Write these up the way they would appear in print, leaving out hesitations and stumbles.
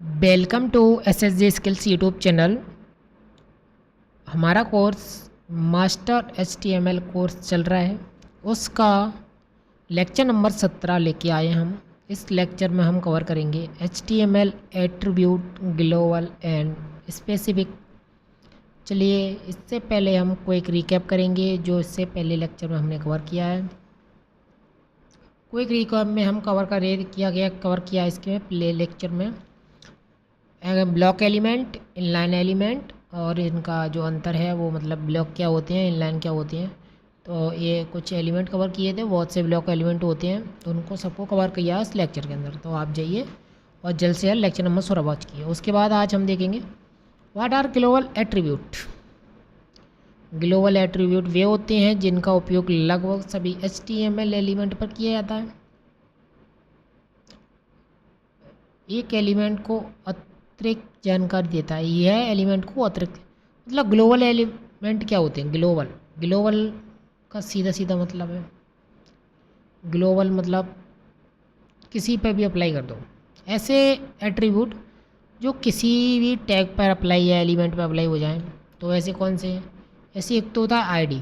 Welcome to SSG skills YouTube channel. हमारा course master HTML course चल रहा है, उसका लेक्चर नंबर 17 लेके आए हम। इस लेक्चर में हम कवर करेंगे HTML attribute, global and specific. चलिए, इससे पहले हम क्विक रिकैप करेंगे जो इससे पहले लेक्चर में हमने कवर किया है। क्विक रिकैप में हम कवर किया इसके प्ले लेक्चर में ब्लॉक एलिमेंट, इनलाइन एलिमेंट और इनका जो अंतर है वो मतलब ब्लॉक क्या होते हैं, इनलाइन क्या होते हैं। तो ये कुछ एलिमेंट कवर किए थे, बहुत से ब्लॉक एलिमेंट होते हैं, तो उनको सबको कवर किया इस लेक्चर के अंदर। तो आप जाइए और जल्द से जल्द लेक्चर नंबर 16 वॉच किए। उसके बाद आज हम देखेंगे what are global attribute. Global attribute वे होते हैं जिनका उपयोग लगभग सभी HTML एलिमेंट पर किया जाता है। एक एलिमेंट को अतिरिक्त जानकारी देता है, यह एलिमेंट को अतिरिक्त मतलब ग्लोबल एलिमेंट क्या होते हैं। ग्लोबल का सीधा सीधा मतलब है, ग्लोबल मतलब किसी पर भी अप्लाई कर दो। ऐसे एट्रीब्यूट जो किसी भी टैग पर अप्लाई या एलिमेंट पर अप्लाई हो जाएं, तो ऐसे कौन से हैं। ऐसे एक तो होता है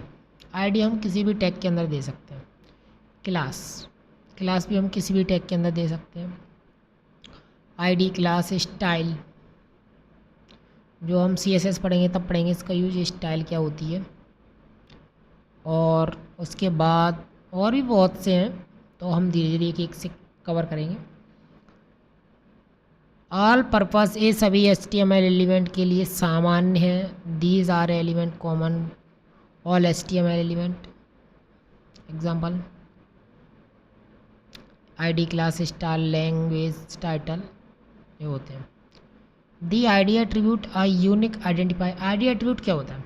आईडी हम किसी भी टैग के अंदर दे सकते हैं। क्लास भी हम किसी भी टैग के अंदर दे सकते हैं। आईडी, क्लास, स्टाइल जो हम CSS पढ़ेंगे तब पढ़ेंगे इसका यूज, स्टाइल क्या होती है। और उसके बाद और भी बहुत से हैं, तो हम धीरे धीरे एक एक से कवर करेंगे। ऑल पर्पस ये सभी HTML एलिमेंट के लिए सामान्य है। These are element common all HTML element. Example ID, class, style, language, title, ये होते हैं। The ID attribute a unique identify. ID attribute क्या होता है।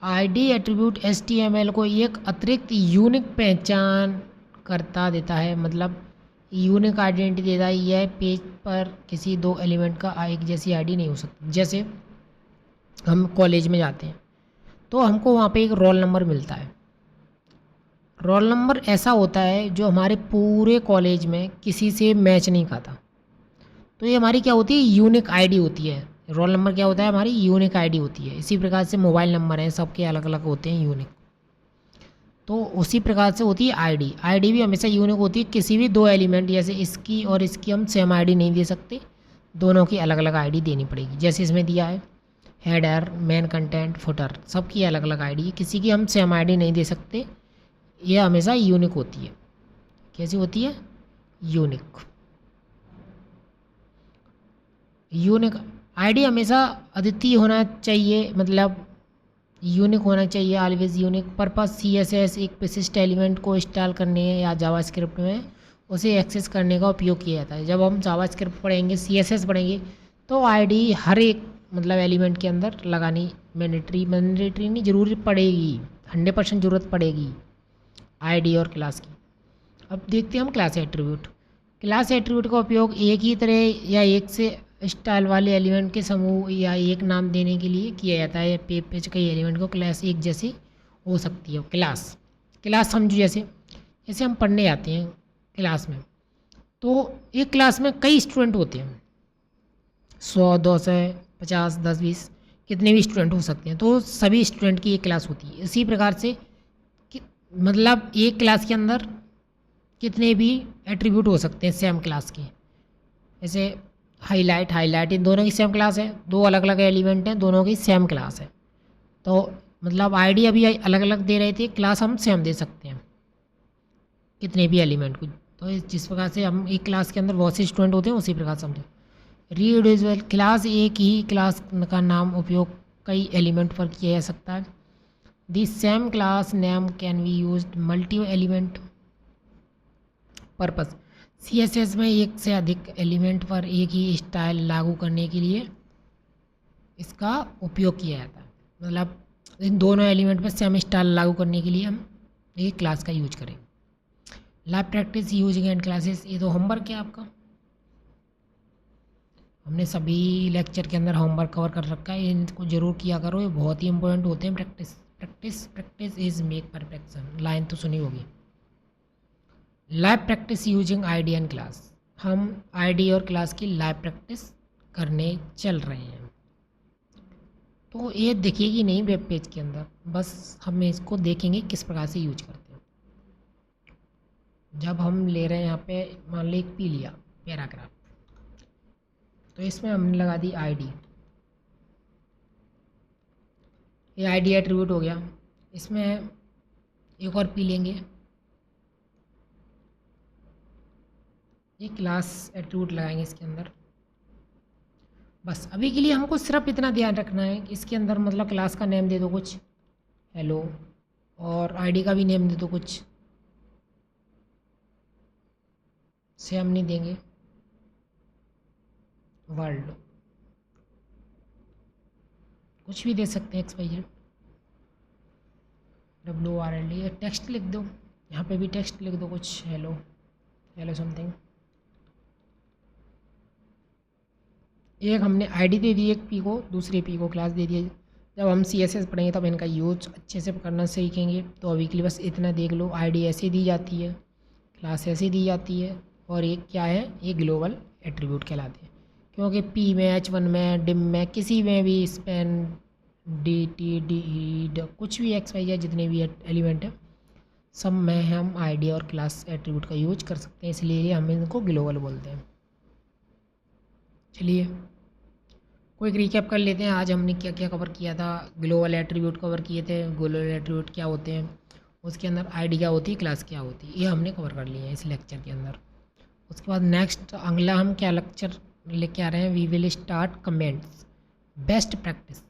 आईडी एट्रीब्यूट HTML को एक अतिरिक्त यूनिक पहचान करता देता है, मतलब यूनिक आइडेंटिटी देता है। यह पेज पर किसी दो एलिमेंट का एक जैसी आईडी नहीं हो सकती। जैसे हम कॉलेज में जाते हैं तो हमको वहाँ पे एक रोल नंबर मिलता है। रोल नंबर ऐसा होता है जो हमारे पूरे कॉलेज में किसी से मैच नहीं खाता, तो ये हमारी क्या होती है, यूनिक आईडी होती है। रोल नंबर क्या होता है, हमारी यूनिक आईडी होती है। इसी प्रकार से मोबाइल नंबर हैं, सबके अलग अलग होते हैं यूनिक, तो उसी प्रकार से होती है आईडी भी हमेशा यूनिक होती है। किसी भी दो एलिमेंट जैसे इसकी और इसकी हम सेम आईडी नहीं दे सकते, दोनों की अलग अलग आईडी देनी पड़ेगी। जैसे इसमें दिया है हेडर, मेन कंटेंट, फुटर, सबकी अलग अलग आईडी है, किसी की हम सेम आईडी नहीं दे सकते। यह हमेशा यूनिक होती है। कैसी होती है, यूनिक आईडी हमेशा अद्वितीय होना चाहिए, मतलब यूनिक होना चाहिए, ऑलवेज यूनिक। पर्पस CSS एक विशिष्ट एलिमेंट को इंस्टॉल करने या जावास्क्रिप्ट में उसे एक्सेस करने का उपयोग किया जाता है। जब हम जावास्क्रिप्ट पढ़ेंगे, CSS पढ़ेंगे, तो आईडी हर एक मतलब एलिमेंट के अंदर लगानी मैंडेटरी नहीं, ज़रूरी पड़ेगी, 100% ज़रूरत पड़ेगी आईडी और क्लास की। अब देखते हैं हम क्लास एट्रीब्यूट। क्लास एट्रीब्यूट का उपयोग एक ही तरह या एक से स्टाइल वाले एलिमेंट के समूह या एक नाम देने के लिए किया जाता है। पेज पे कई एलिमेंट को क्लास एक जैसी हो सकती है। क्लास समझो, जैसे हम पढ़ने जाते हैं क्लास में, तो एक क्लास में कई स्टूडेंट होते हैं, 100, 200, 50, 10, 20, कितने भी स्टूडेंट हो सकते हैं, तो सभी स्टूडेंट की एक क्लास होती है। इसी प्रकार से कि मतलब एक क्लास के अंदर कितने भी एट्रीब्यूट हो सकते हैं सेम क्लास के। जैसे हाईलाइट इन दोनों की सेम क्लास है, दो अलग अलग एलिमेंट हैं, दोनों की सेम क्लास है, तो मतलब आईडी अभी अलग अलग दे रहे थे, क्लास हम सेम दे सकते हैं कितने भी एलिमेंट को। तो जिस प्रकार से हम एक क्लास के अंदर बहुत से स्टूडेंट होते हैं, उसी प्रकार से समझो। रीयूजेबल क्लास एक ही क्लास का नाम उपयोग कई एलिमेंट पर किया जा सकता है। The same class name can be used multi element purpose. CSS में एक से अधिक एलिमेंट पर एक ही स्टाइल लागू करने के लिए इसका उपयोग किया जाता है। मतलब इन दोनों एलिमेंट पर सेम स्टाइल लागू करने के लिए हम एक क्लास का यूज करेंगे। Live practice using and classes, ये तो होमवर्क है आपका, हमने सभी लेक्चर के अंदर होमवर्क कवर कर रखा है, इनको जरूर किया करो, ये बहुत ही इंपॉर्टेंट होते हैं। Practice is make perfection, line तो सुनी होगी। Live practice using ID and class. हम आईडी और क्लास की लाइव प्रैक्टिस करने चल रहे हैं। तो ये दिखेगी नहीं वेब पेज के अंदर, बस हम इसको देखेंगे किस प्रकार से यूज करते हैं। जब हम ले रहे हैं यहाँ पे, मान लो एक पी लिया पैराग्राफ, तो इसमें हमने लगा दी आईडी। ये आईडी एट्रीब्यूट हो गया। इसमें एक और पी लेंगे, ये क्लास एट्रीब्यूट लगाएंगे इसके अंदर। बस अभी के लिए हमको सिर्फ इतना ध्यान रखना है कि इसके अंदर मतलब क्लास का नेम दे दो कुछ हेलो, और आईडी का भी नेम दे दो कुछ, से हम नहीं देंगे वर्ल्ड, कुछ भी दे सकते हैं XYZ WRLD। टेक्स्ट लिख दो, यहाँ पे भी टेक्स्ट लिख दो कुछ हेलो, हेलो समथिंग। एक हमने आईडी दे दी एक पी को, दूसरे पी को क्लास दे दिया। जब हम CSS पढ़ेंगे तब इनका यूज अच्छे से करना सीखेंगे। तो अभी के लिए बस इतना देख लो, आईडी ऐसे दी जाती है, क्लास ऐसे दी जाती है, और एक क्या है, ये ग्लोबल एट्रीब्यूट कहलाते हैं। क्योंकि पी में, H1 में, डिम में, किसी में भी, स्पैन DT कुछ भी XYZ जितने भी एलिमेंट हैं सब में हम आईडी और क्लास एट्रीब्यूट का यूज कर सकते हैं, इसलिए हम इनको ग्लोबल बोलते हैं। चलिए क्विक रिकैप कर लेते हैं, आज हमने क्या क्या कवर किया था। ग्लोबल एट्रीब्यूट कवर किए थे, ग्लोबल एट्रीब्यूट क्या होते हैं, उसके अंदर आईडी क्या होती है, क्लास क्या होती है, ये हमने कवर कर लिया है इस लेक्चर के अंदर। उसके बाद नेक्स्ट अगला हम क्या लेक्चर लेके आ रहे हैं, we will start comments, best practice.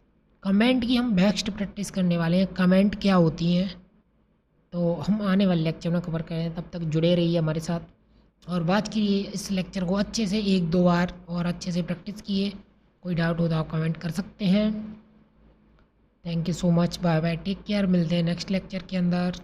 Comment की हम बेस्ट प्रैक्टिस करने वाले हैं, कमेंट क्या होती हैं तो हम आने वाले लेक्चर में कवर करें। तब तक जुड़े रहिए हमारे साथ और बात कीजिए इस लेक्चर को अच्छे से, 1-2 बार और अच्छे से प्रैक्टिस किए। कोई डाउट हो तो आप कमेंट कर सकते हैं। Thank you so much, bye bye, take care, मिलते हैं नेक्स्ट लेक्चर के अंदर।